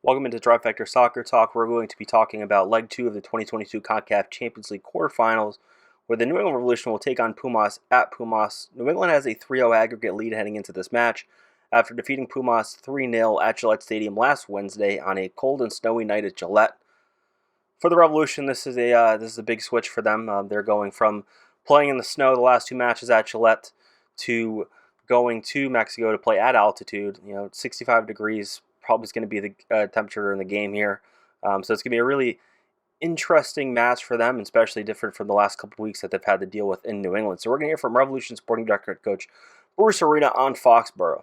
Welcome into Drive Factor Soccer Talk. We're going to be talking about Leg 2 of the 2022 CONCACAF Champions League quarterfinals, where the New England Revolution will take on Pumas at Pumas. New England has a 3-0 aggregate lead heading into this match after defeating Pumas 3-0 at Gillette Stadium last Wednesday on a cold and snowy night at Gillette. For the Revolution, this is a big switch for them. They're going from playing in the snow the last two matches at Gillette to going to Mexico to play at altitude. 65 degrees probably is going to be the temperature in the game here. So it's going to be a really interesting match for them, especially different from the last couple of weeks that they've had to deal with in New England. So we're going to hear from Revolution Sporting Director Coach Bruce Arena on Foxborough.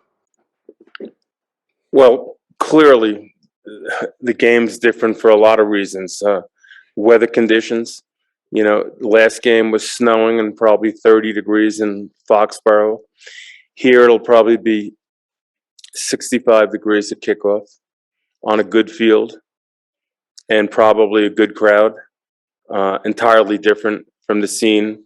Well, clearly, the game's different for a lot of reasons. Weather conditions. Last game was snowing and probably 30 degrees in Foxborough. Here it'll probably be 65 degrees at kickoff on a good field and probably a good crowd. Entirely different from the scene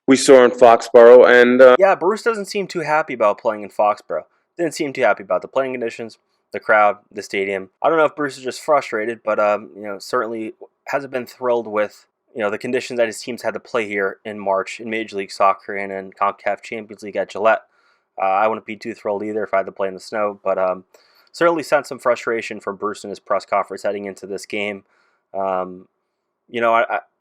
we saw in Foxborough. And Bruce doesn't seem too happy about playing in Foxborough. Didn't seem too happy about the playing conditions, the crowd, the stadium. I don't know if Bruce is just frustrated, but certainly hasn't been thrilled with the conditions that his teams had to play here in March in Major League Soccer and in CONCACAF Champions League at Gillette. I wouldn't be too thrilled either if I had to play in the snow, but certainly sensed some frustration from Bruce in his press conference heading into this game. I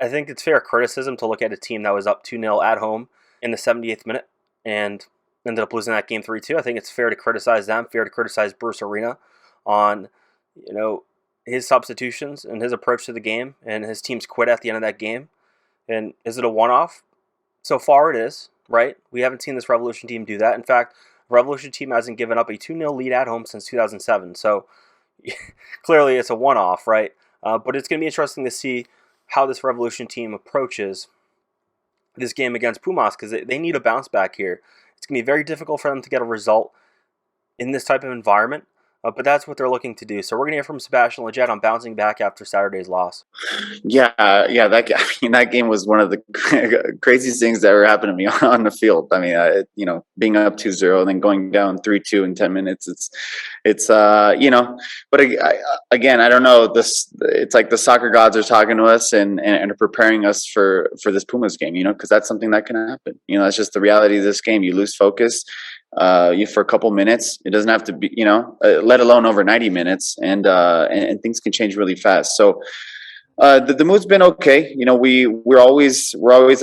think it's fair criticism to look at a team that was up 2-0 at home in the 78th minute and ended up losing that game 3-2. I think it's fair to criticize them, fair to criticize Bruce Arena on, his substitutions and his approach to the game, and his team's quit at the end of that game. And is it a one-off? So far it is, right? We haven't seen this Revolution team do that. In fact, the Revolution team hasn't given up a 2-0 lead at home since 2007. So clearly it's a one-off, right? But it's going to be interesting to see how this Revolution team approaches this game against Pumas, because they need a bounce back here. It's going to be very difficult for them to get a result in this type of environment, but that's what they're looking to do. So we're going to hear from Sebastian Lletget on bouncing back after Saturday's loss. That game was one of the craziest things that ever happened to me on the field. I mean, being up 2-0 and then going down 3-2 in 10 minutes. It's But again, I don't know. It's like the soccer gods are talking to us and are preparing us for this Pumas game. Because that's something that can happen. That's just the reality of this game. You lose focus. For a couple minutes. It doesn't have to be, let alone over 90 minutes, and things can change really fast. So the mood's been okay. We're always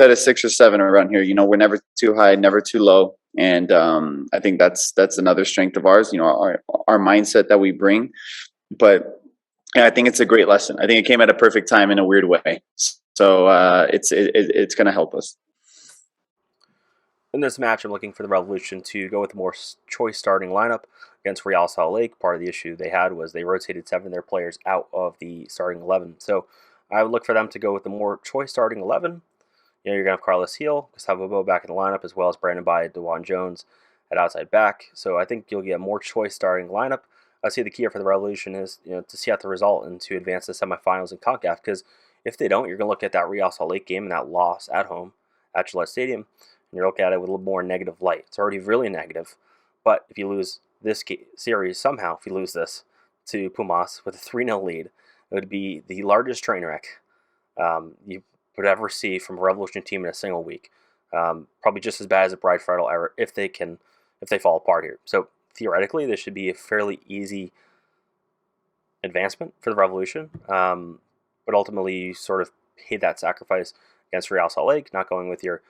at a 6 or 7 around here. We're never too high, never too low, and I think that's another strength of ours. Our mindset that we bring, but I think it's a great lesson. I think it came at a perfect time in a weird way. So it's going to help us. In this match, I'm looking for the Revolution to go with a more choice starting lineup against Real Salt Lake. Part of the issue they had was they rotated 7 of their players out of the starting 11. So I would look for them to go with a more choice starting 11. You're going to have Carlos Heel, Gustavo Bo back in the lineup, as well as Brandon By, DeJuan Jones at outside back. So I think you'll get a more choice starting lineup. I see the key for the Revolution is to see out the result and to advance to semifinals in CONCACAF, because if they don't, you're going to look at that Real Salt Lake game and that loss at home at Gillette Stadium, and you're looking at it with a little more negative light. It's already really negative, but if you lose this series somehow, if you lose this to Pumas with a 3-0 lead, it would be the largest train wreck you would ever see from a Revolution team in a single week. Probably just as bad as a Bride Friedel error if they fall apart here. So theoretically, this should be a fairly easy advancement for the Revolution, but ultimately you sort of paid that sacrifice against Real Salt Lake, not going with your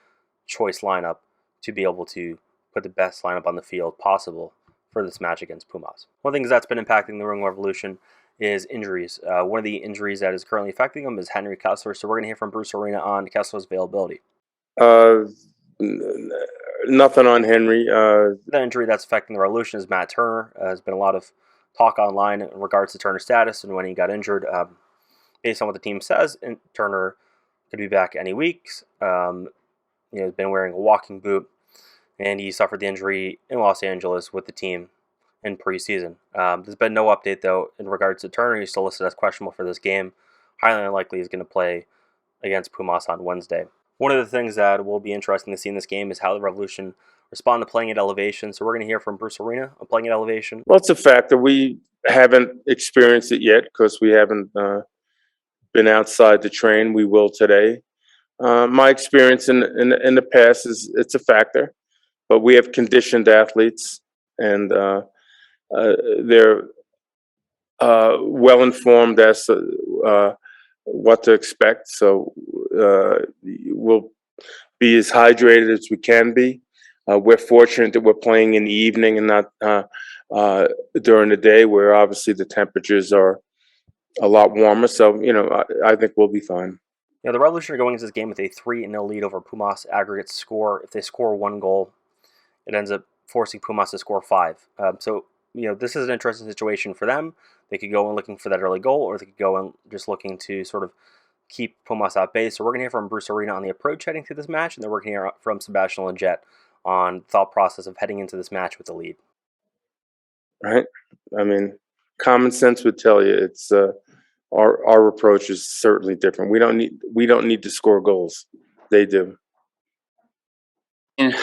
choice lineup to be able to put the best lineup on the field possible for this match against Pumas. One of the things that's been impacting the New England Revolution is injuries. One of the injuries that is currently affecting them is Henry Kessler, so we're going to hear from Bruce Arena on Kessler's availability. Nothing on Henry. The injury that's affecting the Revolution is Matt Turner. There's been a lot of talk online in regards to Turner's status and when he got injured. Based on what the team says, Turner could be back any weeks. He's been wearing a walking boot, and he suffered the injury in Los Angeles with the team in preseason. There's been no update, though, in regards to Turner. He's still listed as questionable for this game. Highly unlikely he's going to play against Pumas on Wednesday. One of the things that will be interesting to see in this game is how the Revolution respond to playing at elevation. So we're going to hear from Bruce Arena on playing at elevation. Well, it's a factor. haven't experienced it yet because we haven't been outside to train. We will today. My experience in the past is it's a factor, but we have conditioned athletes, and they're well informed as to what to expect. So we'll be as hydrated as we can be. We're fortunate that we're playing in the evening and not during the day, where obviously the temperatures are a lot warmer. So I think we'll be fine. The Revolution are going into this game with a 3-0 lead over Pumas aggregate score. If they score one goal, it ends up forcing Pumas to score 5. So this is an interesting situation for them. They could go in looking for that early goal, or they could go in just looking to sort of keep Pumas at bay. So we're going to hear from Bruce Arena on the approach heading to this match, and then we're going to hear from Sebastian Lletget on the thought process of heading into this match with the lead. Right? I mean, common sense would tell you it's our approach is certainly different. We don't need to score goals. They do. And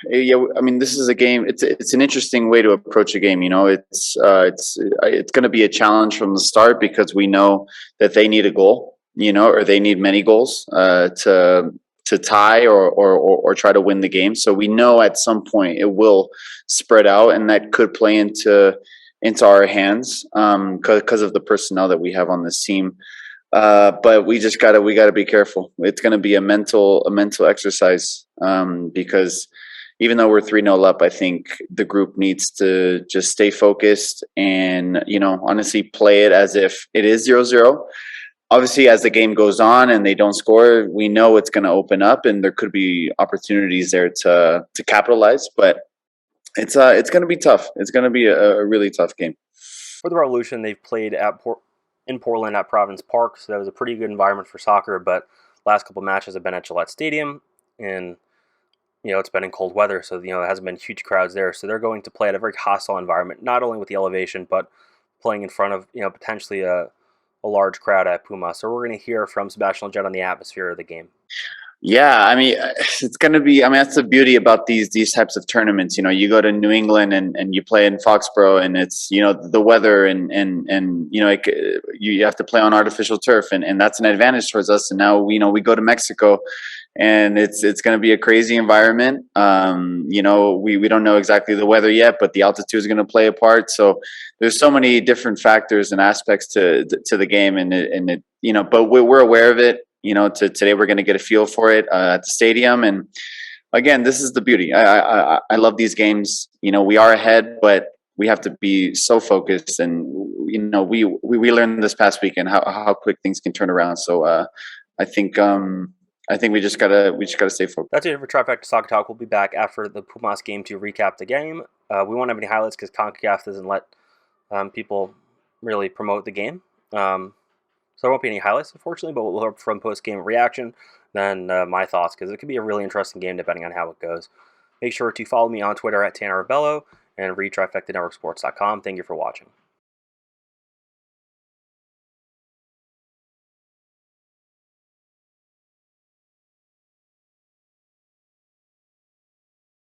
yeah, I mean, this is a game. It's an interesting way to approach a game. It's going to be a challenge from the start because we know that they need a goal, or they need many goals to tie or try to win the game. So we know at some point it will spread out, and that could play into our hands because of the personnel that we have on this team. But we gotta be careful. It's gonna be a mental exercise because even though we're 3-0 up, I think the group needs to just stay focused and honestly play it as if it is 0-0. Obviously, as the game goes on and they don't score, we know it's going to open up and there could be opportunities there to capitalize. But it's going to be tough. It's going to be a really tough game. For the Revolution, they've played in Portland at Providence Park, so that was a pretty good environment for soccer. But last couple matches have been at Gillette Stadium, and it's been in cold weather, so there hasn't been huge crowds there. So they're going to play at a very hostile environment, not only with the elevation, but playing in front of potentially a large crowd at Pumas. So we're going to hear from Sebastian Lletget on the atmosphere of the game. Yeah, I mean, it's going to be. I mean, that's the beauty about these types of tournaments. You go to New England and you play in Foxborough, and it's the weather and you have to play on artificial turf, and that's an advantage towards us. And now we go to Mexico, and it's going to be a crazy environment. We don't know exactly the weather yet, but the altitude is going to play a part. So there's so many different factors and aspects to the game, but we're aware of it. Today we're going to get a feel for it at the stadium. And again, this is the beauty. I love these games. We are ahead, but we have to be so focused. And we learned this past weekend how quick things can turn around. So I think we just gotta stay focused. That's it for Trifecta Soccer Talk. We'll be back after the Pumas game to recap the game. We won't have any highlights because CONCACAF doesn't let people really promote the game. So there won't be any highlights, unfortunately, but we'll hear from post-game reaction, then my thoughts, because it could be a really interesting game depending on how it goes. Make sure to follow me on Twitter at Tanner Abello and read TrifectaNetworkSports.com. Thank you for watching.